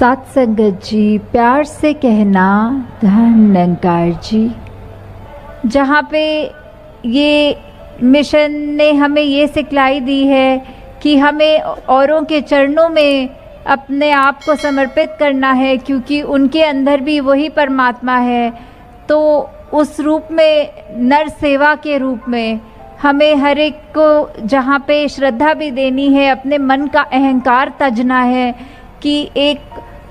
साथ संगत जी, प्यार से कहना धन निरंकार जी। जहाँ पे ये मिशन ने हमें ये सिखलाई दी है कि हमें औरों के चरणों में अपने आप को समर्पित करना है, क्योंकि उनके अंदर भी वही परमात्मा है। तो उस रूप में नर सेवा के रूप में हमें हर एक को जहाँ पे श्रद्धा भी देनी है, अपने मन का अहंकार तजना है कि एक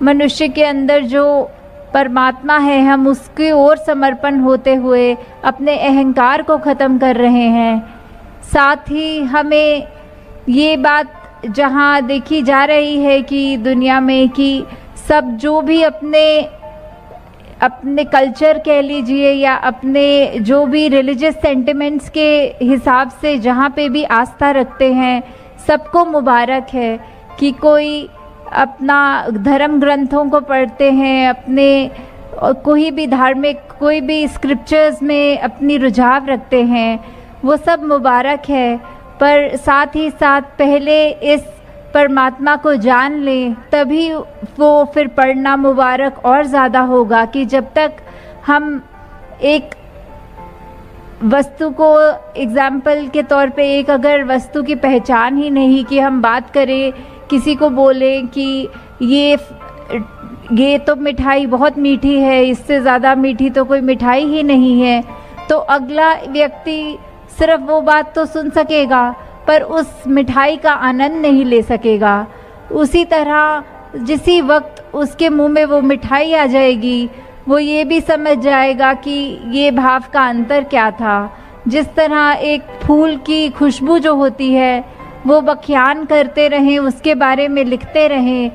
मनुष्य के अंदर जो परमात्मा है, हम उसकी ओर समर्पण होते हुए अपने अहंकार को ख़त्म कर रहे हैं। साथ ही हमें ये बात जहाँ देखी जा रही है कि दुनिया में कि सब जो भी अपने कल्चर कह लीजिए या अपने जो भी रिलीजियस सेंटिमेंट्स के हिसाब से जहाँ पे भी आस्था रखते हैं, सबको मुबारक है कि कोई अपना धर्म ग्रंथों को पढ़ते हैं, अपने कोई भी धार्मिक कोई भी स्क्रिप्चर्स में अपनी रुझाव रखते हैं, वो सब मुबारक है। पर साथ ही साथ पहले इस परमात्मा को जान लें, तभी वो फिर पढ़ना मुबारक और ज़्यादा होगा। कि जब तक हम एक वस्तु को एग्जाम्पल के तौर पे एक अगर वस्तु की पहचान ही नहीं, कि हम बात करें किसी को बोलें कि ये तो मिठाई बहुत मीठी है, इससे ज़्यादा मीठी तो कोई मिठाई ही नहीं है, तो अगला व्यक्ति सिर्फ वो बात तो सुन सकेगा पर उस मिठाई का आनंद नहीं ले सकेगा। उसी तरह जिसी वक्त उसके मुंह में वो मिठाई आ जाएगी, वो ये भी समझ जाएगा कि ये भाव का अंतर क्या था। जिस तरह एक फूल की खुशबू जो होती है, वो बख्यान करते रहें, उसके बारे में लिखते रहें,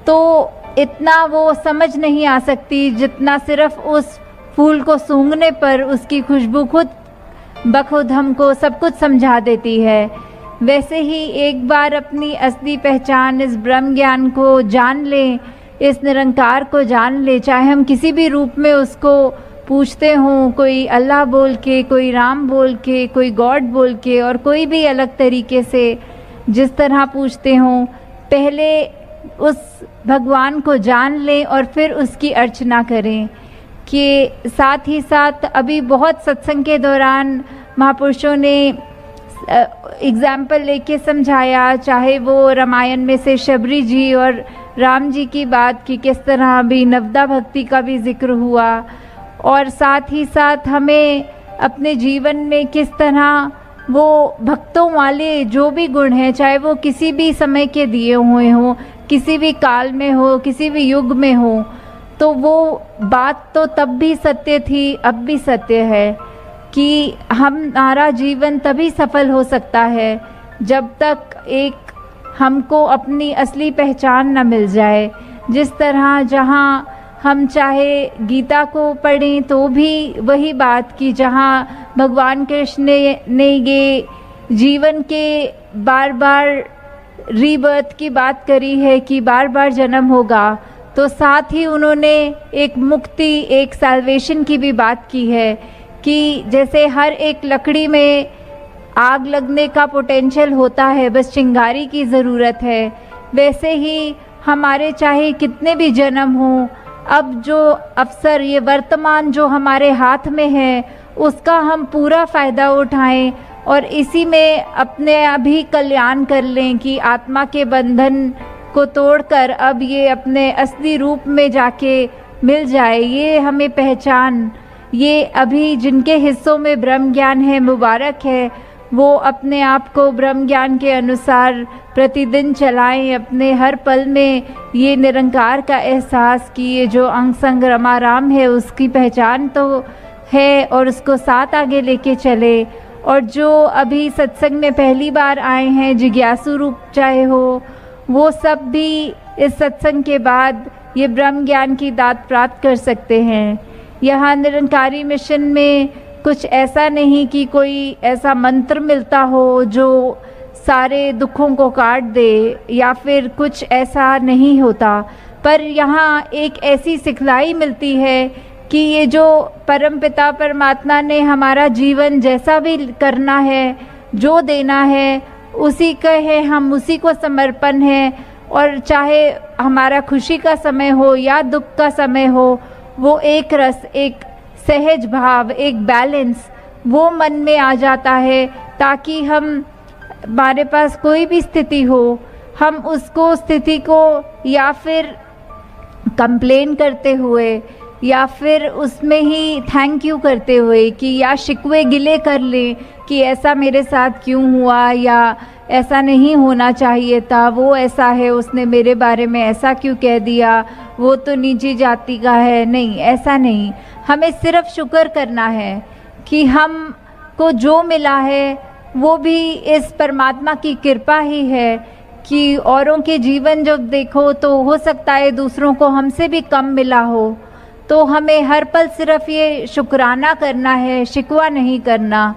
तो इतना वो समझ नहीं आ सकती जितना सिर्फ उस फूल को सूंघने पर उसकी खुशबू खुद बखुद हमको सब कुछ समझा देती है। वैसे ही एक बार अपनी असली पहचान, इस ब्रह्म ज्ञान को जान लें, इस निरंकार को जान लें, चाहे हम किसी भी रूप में उसको पूछते हों, कोई अल्लाह बोल के, कोई राम बोल के, कोई गॉड बोल के, और कोई भी अलग तरीके से जिस तरह पूछते हों, पहले उस भगवान को जान लें और फिर उसकी अर्चना करें। कि साथ ही साथ अभी बहुत सत्संग के दौरान महापुरुषों ने एग्जाम्पल लेके समझाया, चाहे वो रामायण में से शबरी जी और राम जी की बात की, किस तरह अभी नवदा भक्ति का भी जिक्र हुआ, और साथ ही साथ हमें अपने जीवन में किस तरह वो भक्तों वाले जो भी गुण हैं, चाहे वो किसी भी समय के दिए हुए हों, किसी भी काल में हो, किसी भी युग में हो, तो वो बात तो तब भी सत्य थी, अब भी सत्य है कि हमारा जीवन तभी सफल हो सकता है जब तक एक हमको अपनी असली पहचान न मिल जाए। जिस तरह जहाँ हम चाहे गीता को पढ़ें तो भी वही बात की, जहाँ भगवान कृष्ण ने ये जीवन के बार बार रीबर्थ की बात करी है कि बार बार जन्म होगा, तो साथ ही उन्होंने एक मुक्ति, एक सैल्वेशन की भी बात की है कि जैसे हर एक लकड़ी में आग लगने का पोटेंशियल होता है, बस चिंगारी की ज़रूरत है, वैसे ही हमारे चाहे कितने भी जन्म हों, अब जो अवसर, ये वर्तमान जो हमारे हाथ में है, उसका हम पूरा फ़ायदा उठाएं और इसी में अपने अभी कल्याण कर लें कि आत्मा के बंधन को तोड़कर अब ये अपने असली रूप में जाके मिल जाए। ये हमें पहचान, ये अभी जिनके हिस्सों में ब्रह्म ज्ञान है, मुबारक है, वो अपने आप को ब्रह्म ज्ञान के अनुसार प्रतिदिन चलाएं, अपने हर पल में ये निरंकार का एहसास कि ये जो अंग संग रमाराम है उसकी पहचान तो है और उसको साथ आगे लेके चले। और जो अभी सत्संग में पहली बार आए हैं, जिज्ञासु रूप चाहे हो, वो सब भी इस सत्संग के बाद ये ब्रह्म ज्ञान की दात प्राप्त कर सकते हैं। यहाँ निरंकारी मिशन में कुछ ऐसा नहीं कि कोई ऐसा मंत्र मिलता हो जो सारे दुखों को काट दे, या फिर कुछ ऐसा नहीं होता, पर यहाँ एक ऐसी सिखलाई मिलती है कि ये जो परमपिता परमात्मा ने हमारा जीवन जैसा भी करना है, जो देना है, उसी का है, हम उसी को समर्पण है और चाहे हमारा खुशी का समय हो या दुख का समय हो, वो एक रस, एक सहज भाव, एक बैलेंस वो मन में आ जाता है, ताकि हमारे पास कोई भी स्थिति हो, हम उसको स्थिति को या फिर कंप्लेन करते हुए या फिर उसमें ही थैंक यू करते हुए कि या शिकवे गिले कर लें कि ऐसा मेरे साथ क्यों हुआ, या ऐसा नहीं होना चाहिए था, वो ऐसा है, उसने मेरे बारे में ऐसा क्यों कह दिया, वो तो नीची जाति का है। नहीं, ऐसा नहीं, हमें सिर्फ शुक्र करना है कि हमको जो मिला है वो भी इस परमात्मा की कृपा ही है। कि औरों के जीवन जब देखो तो हो सकता है दूसरों को हमसे भी कम मिला हो, तो हमें हर पल सिर्फ ये शुक्राना करना है, शिकवा नहीं करना।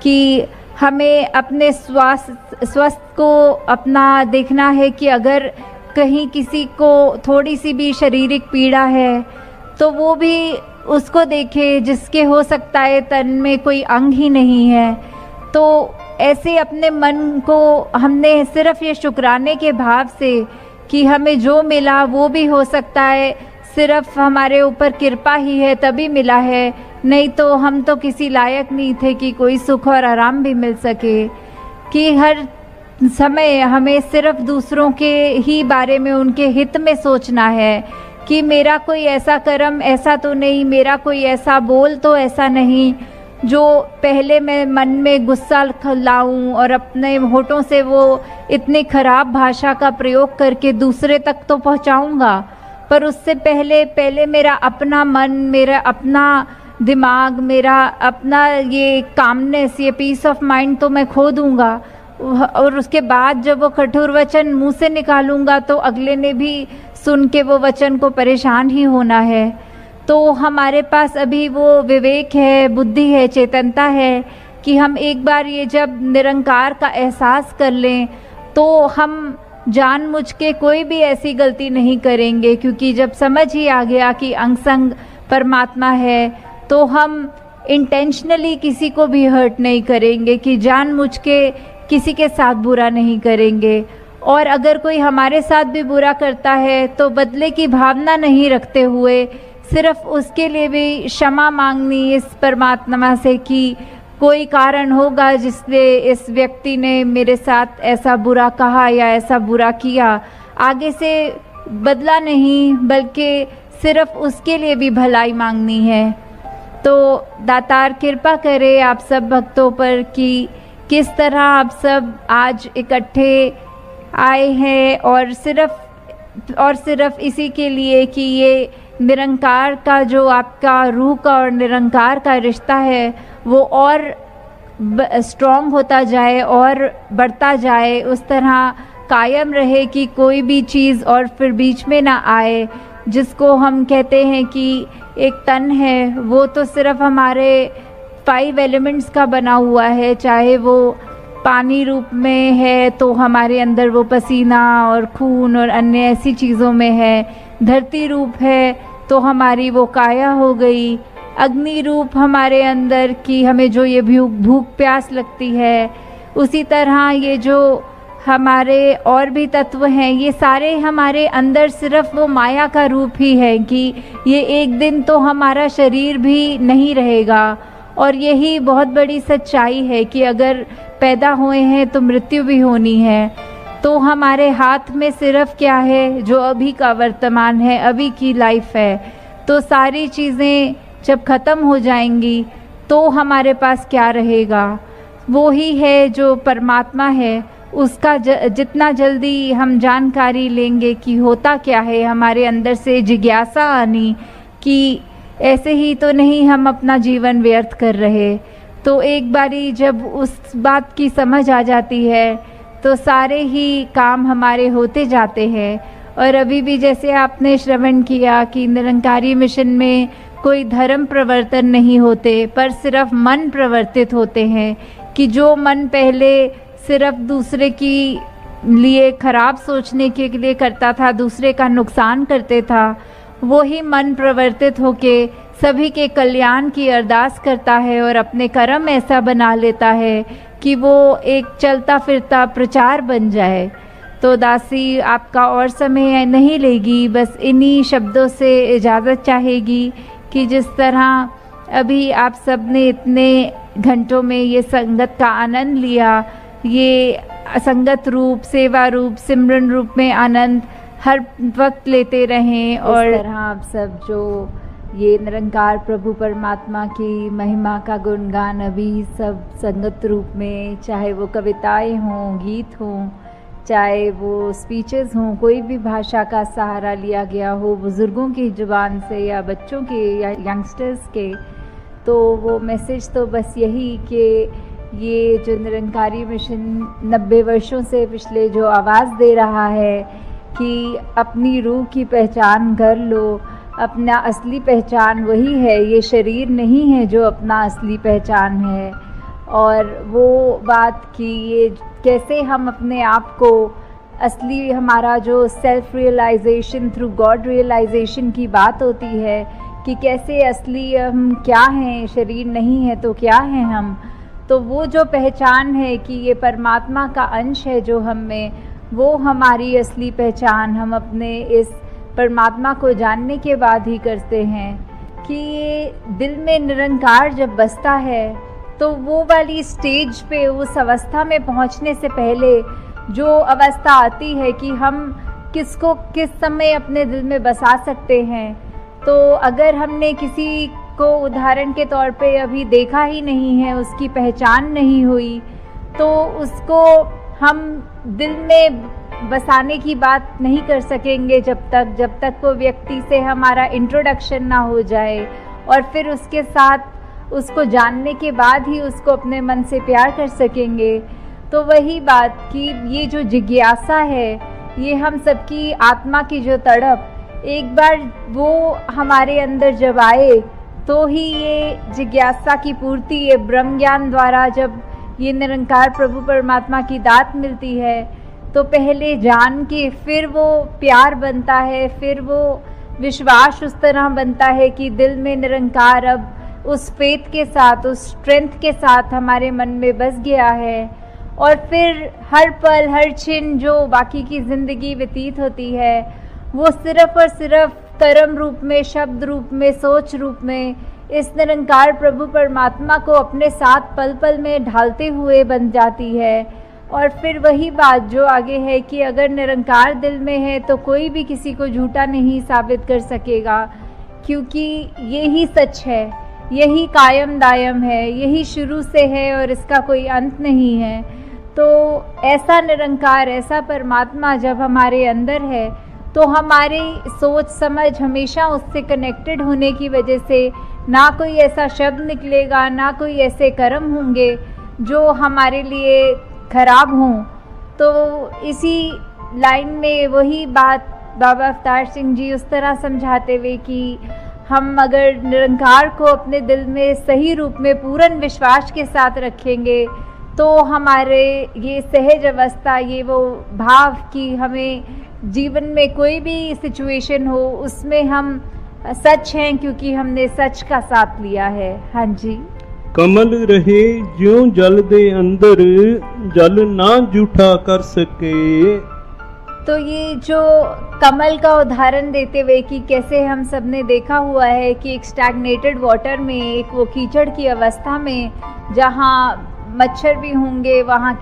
कि हमें अपने स्वास्थ्य को अपना देखना है कि अगर कहीं किसी को थोड़ी सी भी शारीरिक पीड़ा है तो वो भी उसको देखे, जिसके हो सकता है तन में कोई अंग ही नहीं है। तो ऐसे अपने मन को हमने सिर्फ ये शुक्राने के भाव से कि हमें जो मिला वो भी हो सकता है सिर्फ हमारे ऊपर कृपा ही है तभी मिला है, नहीं तो हम तो किसी लायक नहीं थे कि कोई सुख और आराम भी मिल सके। कि हर समय हमें सिर्फ दूसरों के ही बारे में, उनके हित में सोचना है कि मेरा कोई ऐसा कर्म ऐसा तो नहीं, मेरा कोई ऐसा बोल तो ऐसा नहीं जो पहले मैं मन में गुस्सा लाऊं और अपने होठों से वो इतनी खराब भाषा का प्रयोग करके दूसरे तक तो पहुंचाऊंगा, पर उससे पहले मेरा अपना मन, मेरा अपना दिमाग, मेरा अपना ये कामनेस, ये पीस ऑफ माइंड तो मैं खो दूंगा। और उसके बाद जब वो कठोर वचन मुंह से निकालूंगा तो अगले ने भी सुन के वो वचन को परेशान ही होना है। तो हमारे पास अभी वो विवेक है, बुद्धि है, चेतनता है कि हम एक बार ये जब निरंकार का एहसास कर लें तो हम जानबूझ के कोई भी ऐसी गलती नहीं करेंगे, क्योंकि जब समझ ही आ गया कि अंग संग परमात्मा है तो हम इंटेंशनली किसी को भी हर्ट नहीं करेंगे, कि जानबूझ के किसी के साथ बुरा नहीं करेंगे। और अगर कोई हमारे साथ भी बुरा करता है तो बदले की भावना नहीं रखते हुए सिर्फ उसके लिए भी क्षमा मांगनी इस परमात्मा से कि कोई कारण होगा जिससे इस व्यक्ति ने मेरे साथ ऐसा बुरा कहा या ऐसा बुरा किया, आगे से बदला नहीं बल्कि सिर्फ उसके लिए भी भलाई मांगनी है। तो दातार कृपा करे आप सब भक्तों पर कि किस तरह आप सब आज इकट्ठे आए हैं और सिर्फ इसी के लिए कि ये निरंकार का जो आपका रूह का और निरंकार का रिश्ता है वो और स्ट्रॉन्ग होता जाए और बढ़ता जाए, उस तरह कायम रहे कि कोई भी चीज़ और फिर बीच में ना आए। जिसको हम कहते हैं कि एक तन है वो तो सिर्फ हमारे 5 एलिमेंट्स का बना हुआ है, चाहे वो पानी रूप में है तो हमारे अंदर वो पसीना और खून और अन्य ऐसी चीज़ों में है, धरती रूप है तो हमारी वो काया हो गई, अग्नि रूप हमारे अंदर की हमें जो ये भूख प्यास लगती है, उसी तरह ये जो हमारे और भी तत्व हैं ये सारे हमारे अंदर सिर्फ वो माया का रूप ही है कि ये एक दिन तो हमारा शरीर भी नहीं रहेगा। और यही बहुत बड़ी सच्चाई है कि अगर पैदा हुए हैं तो मृत्यु भी होनी है। तो हमारे हाथ में सिर्फ क्या है, जो अभी का वर्तमान है, अभी की लाइफ है। तो सारी चीज़ें जब ख़त्म हो जाएंगी तो हमारे पास क्या रहेगा, वो ही है जो परमात्मा है। उसका जितना जल्दी हम जानकारी लेंगे कि होता क्या है, हमारे अंदर से जिज्ञासा आनी कि ऐसे ही तो नहीं हम अपना जीवन व्यर्थ कर रहे, तो एक बारी जब उस बात की समझ आ जाती है तो सारे ही काम हमारे होते जाते हैं। और अभी भी जैसे आपने श्रवण किया कि निरंकारी मिशन में कोई धर्म प्रवर्तन नहीं होते, पर सिर्फ मन प्रवर्तित होते हैं कि जो मन पहले सिर्फ दूसरे की लिए खराब सोचने के लिए करता था, दूसरे का नुकसान करते था, वो ही मन प्रवर्तित होके सभी के कल्याण की अरदास करता है और अपने कर्म ऐसा बना लेता है कि वो एक चलता फिरता प्रचार बन जाए। तो दासी आपका और समय नहीं लेगी, बस इन्हीं शब्दों से इजाज़त चाहेगी कि जिस तरह अभी आप सब ने इतने घंटों में ये संगत का आनंद लिया, ये संगत रूप, सेवा रूप, सिमरन रूप में आनंद हर वक्त लेते रहें। और इस तरह आप सब जो ये निरंकार प्रभु परमात्मा की महिमा का गुणगान अभी सब संगत रूप में, चाहे वो कविताएं हों, गीत हों, चाहे वो स्पीचेस हों, कोई भी भाषा का सहारा लिया गया हो, बुज़ुर्गों की ज़ुबान से या बच्चों के या यंगस्टर्स के, तो वो मैसेज तो बस यही कि ये जो निरंकारी मिशन 90 वर्षों से पिछले जो आवाज़ दे रहा है कि अपनी रूह की पहचान कर लो, अपना असली पहचान वही है, ये शरीर नहीं है जो अपना असली पहचान है। और वो बात कि ये कैसे हम अपने आप को असली, हमारा जो self realisation through God realisation की बात होती है कि कैसे असली हम क्या हैं, शरीर नहीं है तो क्या हैं हम, तो वो जो पहचान है कि ये परमात्मा का अंश है जो हम में, वो हमारी असली पहचान हम अपने इस परमात्मा को जानने के बाद ही करते हैं। कि ये दिल में निरंकार जब बसता है तो वो वाली स्टेज पे, उस अवस्था में पहुंचने से पहले जो अवस्था आती है कि हम किसको किस समय अपने दिल में बसा सकते हैं, तो अगर हमने किसी को उदाहरण के तौर पे अभी देखा ही नहीं है, उसकी पहचान नहीं हुई, तो उसको हम दिल में बसाने की बात नहीं कर सकेंगे जब तक वो व्यक्ति से हमारा इंट्रोडक्शन ना हो जाए, और फिर उसके साथ उसको जानने के बाद ही उसको अपने मन से प्यार कर सकेंगे। तो वही बात कि ये जो जिज्ञासा है, ये हम सबकी आत्मा की जो तड़प, एक बार वो हमारे अंदर जब आए तो ही ये जिज्ञासा की पूर्ति, ये ब्रह्म ज्ञान द्वारा जब ये निरंकार प्रभु परमात्मा की दात मिलती है, तो पहले जान के फिर वो प्यार बनता है, फिर वो विश्वास उस तरह बनता है कि दिल में निरंकार अब उस फेथ के साथ, उस स्ट्रेंथ के साथ हमारे मन में बस गया है। और फिर हर पल हर क्षण जो बाकी की ज़िंदगी व्यतीत होती है, वो सिर्फ़ और सिर्फ कर्म रूप में, शब्द रूप में, सोच रूप में इस निरंकार प्रभु परमात्मा को अपने साथ पल पल में ढालते हुए बन जाती है। और फिर वही बात जो आगे है कि अगर निरंकार दिल में है तो कोई भी किसी को झूठा नहीं साबित कर सकेगा, क्योंकि यही सच है, यही कायम दायम है, यही शुरू से है और इसका कोई अंत नहीं है। तो ऐसा निरंकार, ऐसा परमात्मा जब हमारे अंदर है तो हमारी सोच समझ हमेशा उससे कनेक्टेड होने की वजह से ना कोई ऐसा शब्द निकलेगा, ना कोई ऐसे कर्म होंगे जो हमारे लिए खराब हों। तो इसी लाइन में वही बात बाबा अवतार सिंह जी उस तरह समझाते हुए कि हम अगर निरंकार को अपने दिल में सही रूप में पूर्ण विश्वास के साथ रखेंगे तो हमारे ये सहज अवस्था, ये वो भाव कि हमें जीवन में कोई भी सिचुएशन हो उसमें हम सच हैं, क्योंकि हमने सच का साथ लिया है। हाँ जी। कमल रहे ज्यों जल दे अंदर, जल ना जूठा कर सके। तो ये जो कमल का उदाहरण देते हुए कि कैसे हम सब ने देखा हुआ है कि एक स्टैग्नेटेड वाटर में, एक वो कीचड़ की अवस्था में जहाँ मच्छर भी होंगे, वहाँ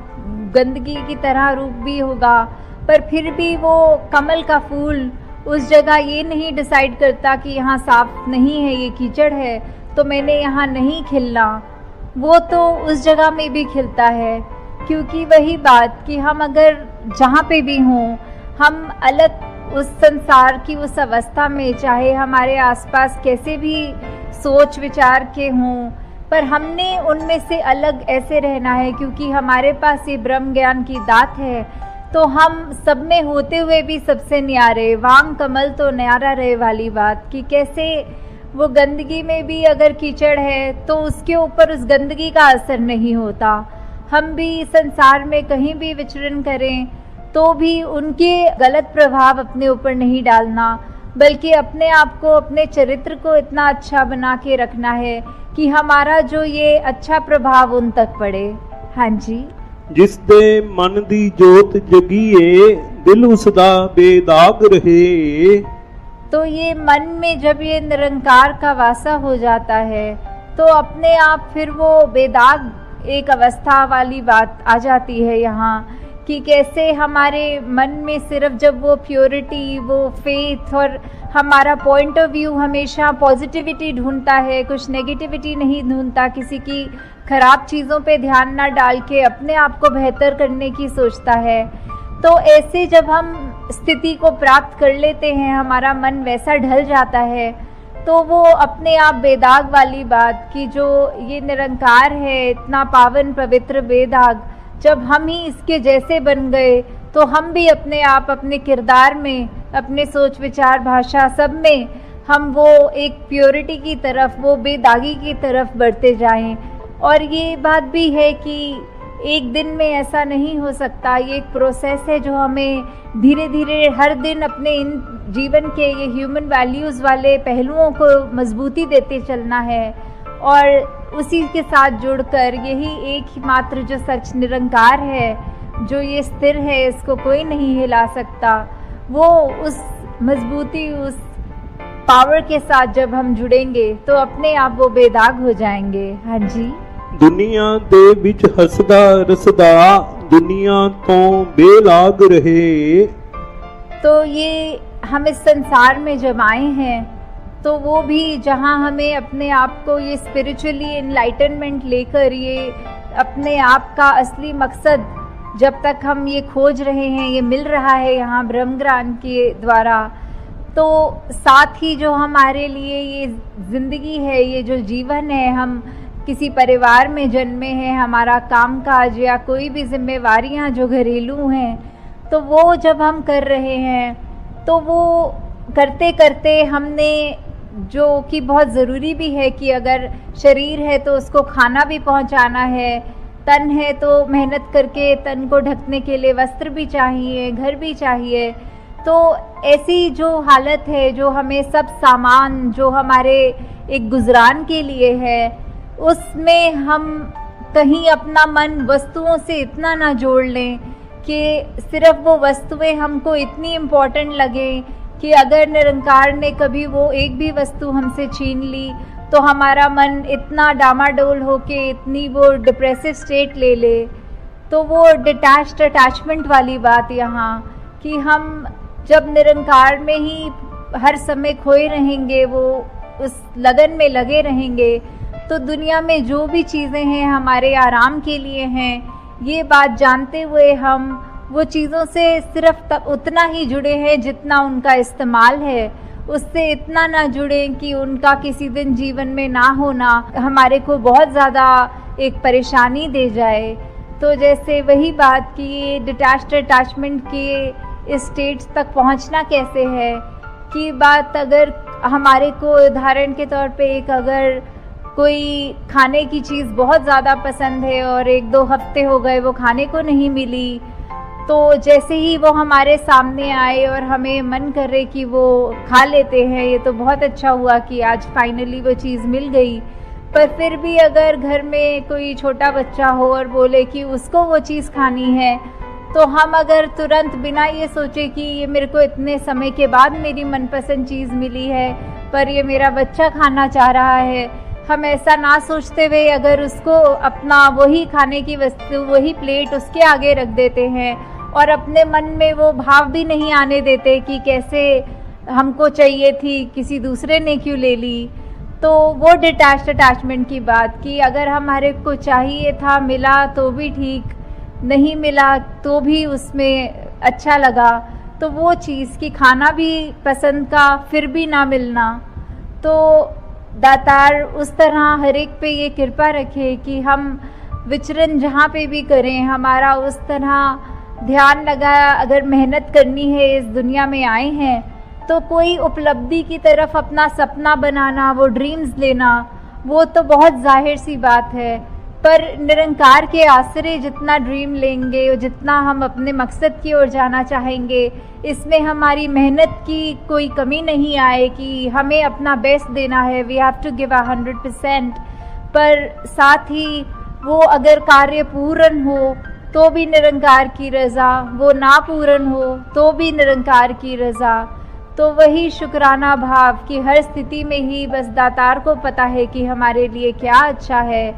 गंदगी की तरह रूप भी होगा, पर फिर भी वो कमल का फूल उस जगह ये नहीं डिसाइड करता कि यहाँ साफ नहीं है, ये कीचड़ है तो मैंने यहाँ नहीं खिलना। वो तो उस जगह में भी खिलता है, क्योंकि वही बात कि हम अगर जहाँ पे भी हों, हम अलग उस संसार की उस अवस्था में, चाहे हमारे आसपास कैसे भी सोच विचार के हों, पर हमने उनमें से अलग ऐसे रहना है क्योंकि हमारे पास ये ब्रह्म ज्ञान की दात है। तो हम सब में होते हुए भी सबसे न्यारे, वांग कमल तो न्यारा रहे वाली बात कि कैसे वो गंदगी में भी अगर कीचड़ है तो उसके ऊपर उस गंदगी का असर नहीं होता। हम भी संसार में कहीं भी विचरण करें तो भी उनके गलत प्रभाव अपने ऊपर नहीं डालना, बल्कि अपने आप को, अपने चरित्र को इतना अच्छा बना के रखना है कि हमारा जो ये अच्छा प्रभाव उन तक पड़े। हाँ जी। जिस दे मन दी जोत जगीए दिल उसदा बेदाग रहे। तो ये मन में जब ये निरंकार का वासा हो जाता है तो अपने आप फिर वो बेदाग एक अवस्था वाली बात आ जाती है यहाँ, कि कैसे हमारे मन में सिर्फ जब वो प्योरिटी, वो फेथ और हमारा पॉइंट ऑफ व्यू हमेशा पॉजिटिविटी ढूंढता है, कुछ नेगेटिविटी नहीं ढूंढता, किसी की खराब चीज़ों पे ध्यान ना डाल के अपने आप को बेहतर करने की सोचता है। तो ऐसे जब हम स्थिति को प्राप्त कर लेते हैं, हमारा मन वैसा ढल जाता है, तो वो अपने आप बेदाग वाली बात कि जो ये निरंकार है, इतना पावन पवित्र बेदाग, जब हम ही इसके जैसे बन गए तो हम भी अपने आप, अपने किरदार में, अपने सोच विचार भाषा सब में हम वो एक प्योरिटी की तरफ, वो बेदागी की तरफ बढ़ते जाएं। और ये बात भी है कि एक दिन में ऐसा नहीं हो सकता, ये एक प्रोसेस है जो हमें धीरे धीरे हर दिन अपने इन जीवन के ये ह्यूमन वैल्यूज़ वाले पहलुओं को मजबूती देते चलना है और उसी के साथ जुड़कर यही एक ही मात्र जो सच निरंकार है, जो ये स्थिर है, इसको कोई नहीं हिला सकता, वो उस मजबूती, उस पावर के साथ जब हम जुड़ेंगे तो अपने आप वो बेदाग हो जाएंगे। हाँ जी। दुनिया दे विच हसदा रसदा दुनिया तो बेलाग रहे। तो ये हम इस संसार में जब आए हैं तो वो भी जहाँ हमें अपने आप को ये स्पिरिचुअली एनलाइटनमेंट लेकर, ये अपने आप का असली मकसद जब तक हम ये खोज रहे हैं, ये मिल रहा है यहाँ ब्रह्म ज्ञान के द्वारा, तो साथ ही जो हमारे लिए ये ज़िंदगी है, ये जो जीवन है, हम किसी परिवार में जन्मे हैं, हमारा कामकाज या कोई भी जिम्मेवारियां जो घरेलू हैं, तो वो जब हम कर रहे हैं तो वो करते करते हमने, जो कि बहुत ज़रूरी भी है कि अगर शरीर है तो उसको खाना भी पहुंचाना है, तन है तो मेहनत करके तन को ढकने के लिए वस्त्र भी चाहिए, घर भी चाहिए। तो ऐसी जो हालत है, जो हमें सब सामान जो हमारे एक गुजरान के लिए है, उसमें हम कहीं अपना मन वस्तुओं से इतना ना जोड़ लें कि सिर्फ वो वस्तुएं हमको इतनी इम्पोर्टेंट लगें कि अगर निरंकार ने कभी वो एक भी वस्तु हमसे छीन ली तो हमारा मन इतना डामाडोल होके इतनी वो डिप्रेसिव स्टेट ले ले। तो वो डिटैच्ड अटैचमेंट वाली बात यहाँ, कि हम जब निरंकार में ही हर समय खोए रहेंगे, वो उस लगन में लगे रहेंगे, तो दुनिया में जो भी चीज़ें हैं हमारे आराम के लिए हैं, ये बात जानते हुए हम वो चीज़ों से सिर्फ उतना ही जुड़े हैं जितना उनका इस्तेमाल है, उससे इतना ना जुड़ें कि उनका किसी दिन जीवन में ना होना हमारे को बहुत ज़्यादा एक परेशानी दे जाए। तो जैसे वही बात कि ये डिटैच्ड अटैचमेंट के इस स्टेज तक पहुंचना कैसे है, कि बात अगर हमारे को उदाहरण के तौर पे एक अगर कोई खाने की चीज़ बहुत ज़्यादा पसंद है और 1-2 हफ्ते हो गए वो खाने को नहीं मिली, तो जैसे ही वो हमारे सामने आए और हमें मन करे कि वो खा लेते हैं, ये तो बहुत अच्छा हुआ कि आज फाइनली वो चीज़ मिल गई। पर फिर भी अगर घर में कोई छोटा बच्चा हो और बोले कि उसको वो चीज़ खानी है, तो हम अगर तुरंत बिना ये सोचे कि ये मेरे को इतने समय के बाद मेरी मनपसंद चीज़ मिली है पर ये मेरा बच्चा खाना चाह रहा है, हम ऐसा ना सोचते हुए अगर उसको अपना वही खाने की वस्तु, वही प्लेट उसके आगे रख देते हैं और अपने मन में वो भाव भी नहीं आने देते कि कैसे हमको चाहिए थी, किसी दूसरे ने क्यों ले ली, तो वो डिटैच्ड अटैचमेंट की बात, कि अगर हमारे को चाहिए था, मिला तो भी ठीक, नहीं मिला तो भी उसमें अच्छा लगा, तो वो चीज़ कि खाना भी पसंद का फिर भी ना मिलना। तो दातार उस तरह हर एक पे ये कृपा रखे कि हम विचरण जहाँ पे भी करें, हमारा उस तरह ध्यान लगाया, अगर मेहनत करनी है, इस दुनिया में आए हैं तो कोई उपलब्धि की तरफ अपना सपना बनाना, वो ड्रीम्स लेना, वो तो बहुत जाहिर सी बात है, पर निरंकार के आश्रय जितना ड्रीम लेंगे, जितना हम अपने मकसद की ओर जाना चाहेंगे, इसमें हमारी मेहनत की कोई कमी नहीं आए कि हमें अपना बेस्ट देना है, वी हैव टू गिव 100%, पर साथ ही वो अगर कार्य पूर्ण हो, तो भी निरंकार की रज़ा, वो ना पूर्ण हो तो भी निरंकार की रज़ा। तो वही शुक्राना भाव कि हर स्थिति में ही बस दातार को पता है कि हमारे लिए क्या अच्छा है।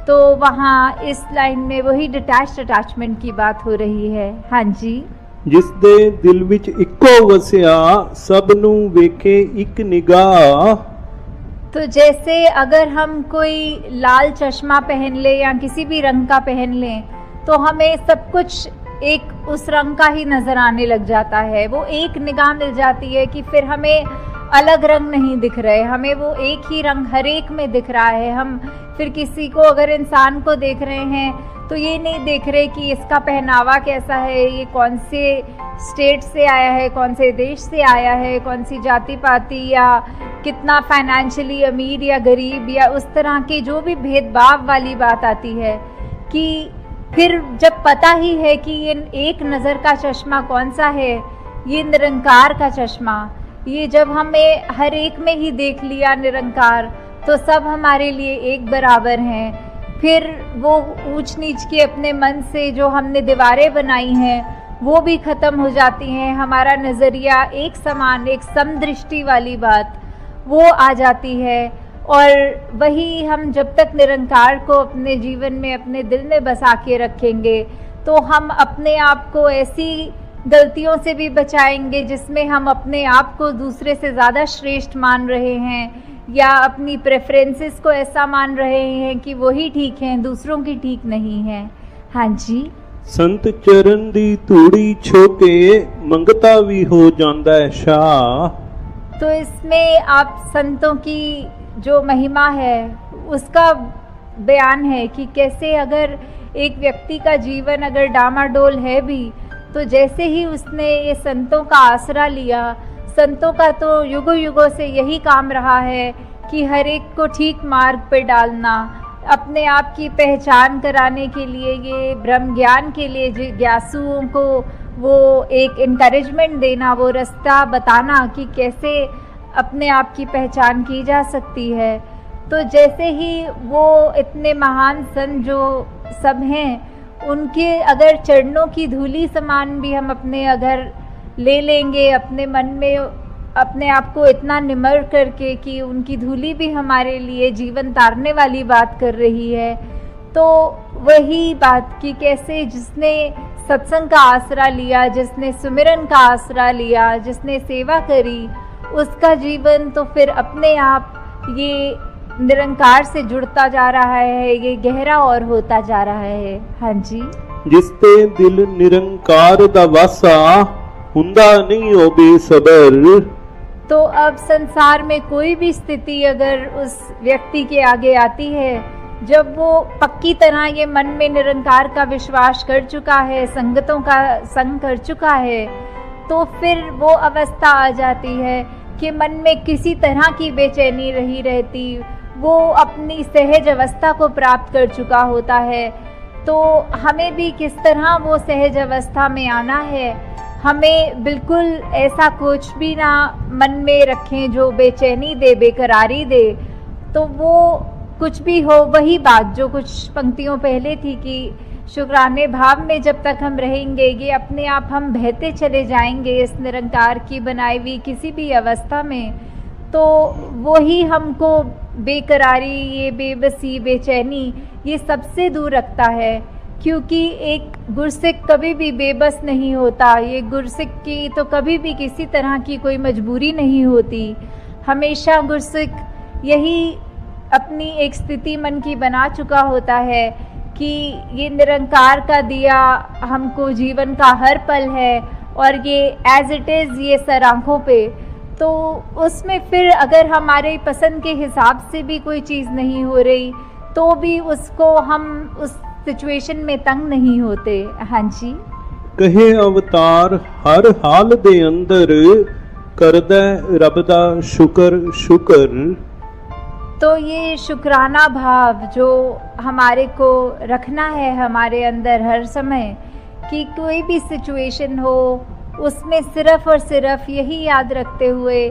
तो वहाँ इस लाइन में वही डिटैच्ड अटैचमेंट की बात हो रही है। हाँ जी। जिस दे दिल विच इक्को वसिया, सब नू वेखे एक निगाह। तो जैसे अगर हम कोई लाल चश्मा पहन ले या किसी भी रंग का पहन लें, तो हमें सब कुछ एक उस रंग का ही नज़र आने लग जाता है। वो एक निगाह मिल जाती है कि फिर हमें अलग रंग नहीं दिख रहे, हमें वो एक ही रंग हर एक में दिख रहा है। हम फिर किसी को, अगर इंसान को देख रहे हैं तो ये नहीं देख रहे कि इसका पहनावा कैसा है, ये कौन से स्टेट से आया है, कौन से देश से आया है, कौन सी जाति पाति, या कितना फाइनेंशियली अमीर या गरीब, या उस तरह के जो भी भेदभाव वाली बात आती है। कि फिर जब पता ही है कि ये एक नज़र का चश्मा कौन सा है, ये निरंकार का चश्मा, ये जब हमें हर एक में ही देख लिया निरंकार, तो सब हमारे लिए एक बराबर हैं। फिर वो ऊंच नीच के अपने मन से जो हमने दीवारें बनाई हैं वो भी ख़त्म हो जाती हैं। हमारा नज़रिया एक समान, एक समदृष्टि वाली बात वो आ जाती है। और वही हम जब तक निरंकार को अपने जीवन में, अपने दिल में बसा के रखेंगे, तो हम अपने आप को ऐसी गलतियों से भी बचाएंगे जिसमें हम अपने आप को दूसरे से ज़्यादा श्रेष्ठ मान रहे हैं, या अपनी प्रेफरेंसेस को ऐसा मान रहे हैं कि वही ठीक हैं, दूसरों की ठीक नहीं है। हाँ जी। संत चरण दी धूड़ी छोके, मंगता भी हो जांदा है शाह। तो इसमें आप संतों की जो महिमा है उसका बयान है कि कैसे अगर एक व्यक्ति का जीवन अगर डामाडोल है भी, तो जैसे ही उसने ये संतों का आसरा लिया, संतों का तो युगों युगों से यही काम रहा है कि हर एक को ठीक मार्ग पर डालना, अपने आप की पहचान कराने के लिए, ये ब्रह्म ज्ञान के लिए जिज्ञासुओं को वो एक इनकरेजमेंट देना, वो रास्ता बताना कि कैसे अपने आप की पहचान की जा सकती है। तो जैसे ही वो इतने महान संत जो सब हैं, उनके अगर चरणों की धूली समान भी हम अपने अगर ले लेंगे अपने मन में, अपने आप को इतना निमर करके कि उनकी धूली भी हमारे लिए जीवन तारने वाली बात कर रही है, तो वही बात कि कैसे जिसने सत्संग का आसरा लिया, जिसने सुमिरन का आसरा लिया, जिसने सेवा करी, उसका जीवन तो फिर अपने आप ये निरंकार से जुड़ता जा रहा है, ये गहरा और होता जा रहा है। हाँ जी। जिसते दिल निरंकार दा वासा, हुंदा नहीं हो बेसबर। तो अब संसार में कोई भी स्थिति अगर उस व्यक्ति के आगे आती है, जब वो पक्की तरह ये मन में निरंकार का विश्वास कर चुका है, संगतों का संग कर चुका है, तो फिर वो अवस्था आ जाती है कि मन में किसी तरह की बेचैनी नहीं रहती, वो अपनी सहज अवस्था को प्राप्त कर चुका होता है। तो हमें भी किस तरह वो सहज अवस्था में आना है, हमें बिल्कुल ऐसा कुछ भी ना मन में रखें जो बेचैनी दे, बेकरारी दे। तो वो कुछ भी हो, वही बात जो कुछ पंक्तियों पहले थी कि शुक्राने भाव में जब तक हम रहेंगे, ये अपने आप हम बहते चले जाएंगे इस निरंकार की बनाई हुई किसी भी अवस्था में। तो वही हमको बेकरारी, ये बेबसी, बेचैनी, ये सबसे दूर रखता है। क्योंकि एक गुरसिक कभी भी बेबस नहीं होता, ये गुरसिक की तो कभी भी किसी तरह की कोई मजबूरी नहीं होती। हमेशा गुरसिक यही अपनी एक स्थिति मन की बना चुका होता है कि ये निरंकार का दिया हमको जीवन का हर पल है, और ये एज इट इज़ ये सर आँखों पे। तो उसमें फिर अगर हमारे पसंद के हिसाब से भी कोई चीज़ नहीं हो रही, तो भी उसको हम उस सिचुएशन में तंग नहीं होते। हाँ जी। कहे अवतार हर हाल दे अंदर, करदा रब दा शुक्र शुक्र। तो ये शुक्राना भाव जो हमारे को रखना है हमारे अंदर हर समय, कि कोई भी सिचुएशन हो उसमें सिर्फ़ और सिर्फ यही याद रखते हुए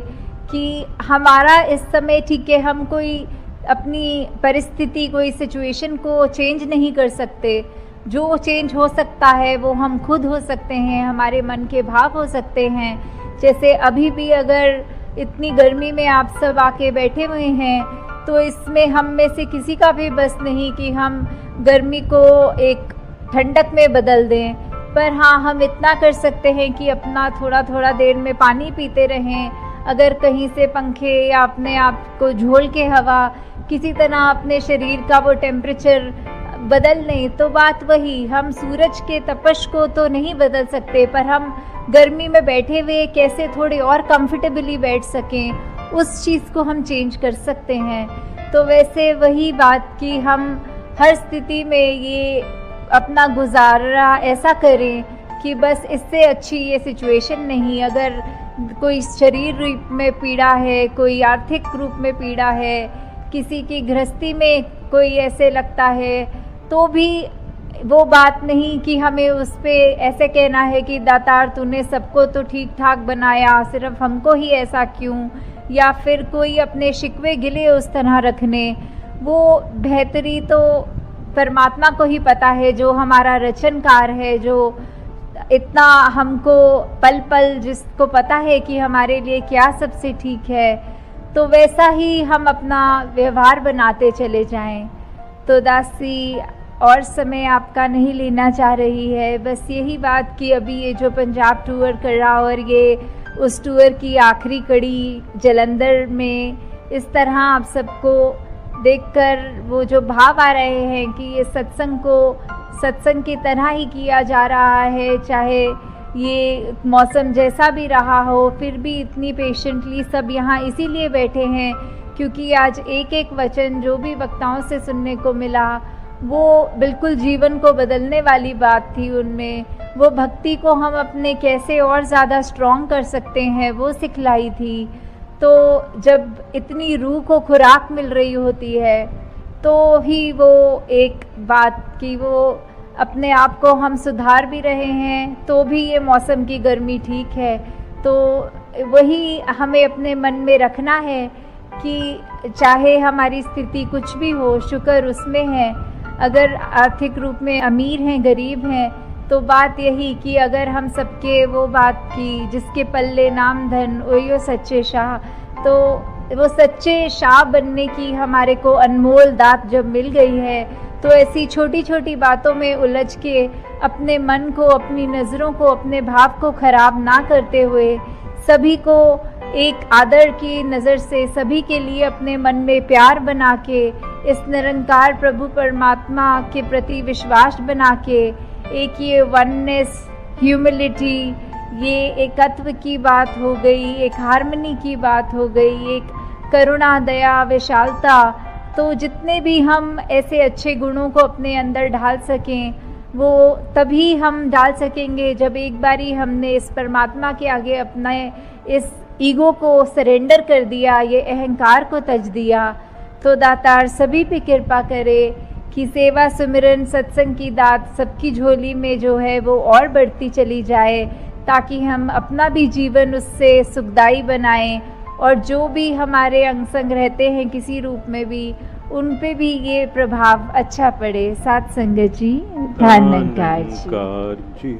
कि हमारा इस समय ठीक है, हम कोई अपनी परिस्थिति, कोई सिचुएशन को चेंज नहीं कर सकते, जो चेंज हो सकता है वो हम खुद हो सकते हैं, हमारे मन के भाव हो सकते हैं। जैसे अभी भी अगर इतनी गर्मी में आप सब आके बैठे हुए हैं तो इसमें हम में से किसी का भी बस नहीं कि हम गर्मी को एक ठंडक में बदल दें, पर हाँ हम इतना कर सकते हैं कि अपना थोड़ा थोड़ा देर में पानी पीते रहें। अगर कहीं से पंखे या अपने आप को झोल के हवा किसी तरह अपने शरीर का वो टेम्परेचर बदल लें तो बात वही, हम सूरज के तपश को तो नहीं बदल सकते, पर हम गर्मी में बैठे हुए कैसे थोड़े और कंफर्टेबली बैठ सकें उस चीज़ को हम चेंज कर सकते हैं। तो वैसे वही बात कि हम हर स्थिति में ये अपना गुजारा ऐसा करें कि बस इससे अच्छी ये सिचुएशन नहीं। अगर कोई शरीर रूप में पीड़ा है, कोई आर्थिक रूप में पीड़ा है, किसी की गृहस्थी में कोई ऐसे लगता है, तो भी वो बात नहीं कि हमें उस पे ऐसे कहना है कि दातार तूने सबको तो ठीक ठाक बनाया, सिर्फ हमको ही ऐसा क्यों, या फिर कोई अपने शिकवे गिले उस तरह रखने। वो बेहतरी तो परमात्मा को ही पता है, जो हमारा रचनकार है, जो इतना हमको पल पल जिसको पता है कि हमारे लिए क्या सबसे ठीक है, तो वैसा ही हम अपना व्यवहार बनाते चले जाएं। तो दासी और समय आपका नहीं लेना चाह रही है, बस यही बात कि अभी ये जो पंजाब टूर कर रहा और ये उस टूर की आखिरी कड़ी जलंधर में, इस तरह आप सबको देखकर वो जो भाव आ रहे हैं कि ये सत्संग को सत्संग की तरह ही किया जा रहा है, चाहे ये मौसम जैसा भी रहा हो, फिर भी इतनी पेशेंटली सब यहाँ इसीलिए बैठे हैं क्योंकि आज एक एक वचन जो भी वक्ताओं से सुनने को मिला वो बिल्कुल जीवन को बदलने वाली बात थी। उनमें वो भक्ति को हम अपने कैसे और ज़्यादा स्ट्रॉन्ग कर सकते हैं वो सिखलाई थी। तो जब इतनी रूह को खुराक मिल रही होती है तो ही वो एक बात कि वो अपने आप को हम सुधार भी रहे हैं तो भी ये मौसम की गर्मी ठीक है। तो वही हमें अपने मन में रखना है कि चाहे हमारी स्थिति कुछ भी हो, शुक्र उसमें है। अगर आर्थिक रूप में अमीर हैं, गरीब हैं, तो बात यही कि अगर हम सबके वो बात की जिसके पल्ले नाम धन वही सच्चे शाह, तो वो सच्चे शाह बनने की हमारे को अनमोल दात जब मिल गई है तो ऐसी छोटी छोटी बातों में उलझ के अपने मन को, अपनी नज़रों को, अपने भाव को ख़राब ना करते हुए सभी को एक आदर की नज़र से, सभी के लिए अपने मन में प्यार बना के, इस निरंकार प्रभु परमात्मा के प्रति विश्वास बना के, एक ये वननेस, ह्यूमिलिटी, ये एकत्व की बात हो गई, एक हार्मनी की बात हो गई, एक करुणा, दया, विशालता। तो जितने भी हम ऐसे अच्छे गुणों को अपने अंदर ढाल सकें वो तभी हम डाल सकेंगे जब एक बारी हमने इस परमात्मा के आगे अपना इस ईगो को सरेंडर कर दिया, ये अहंकार को तज दिया। तो दातार सभी पे कृपा करे कि सेवा, सुमिरन, सत्संग की दात सबकी झोली में जो है वो और बढ़ती चली जाए, ताकि हम अपना भी जीवन उससे सुखदायी बनाएं और जो भी हमारे अंग संग रहते हैं किसी रूप में भी, उन पे भी ये प्रभाव अच्छा पड़े। साथ संगत जी, धन्यवाद जी।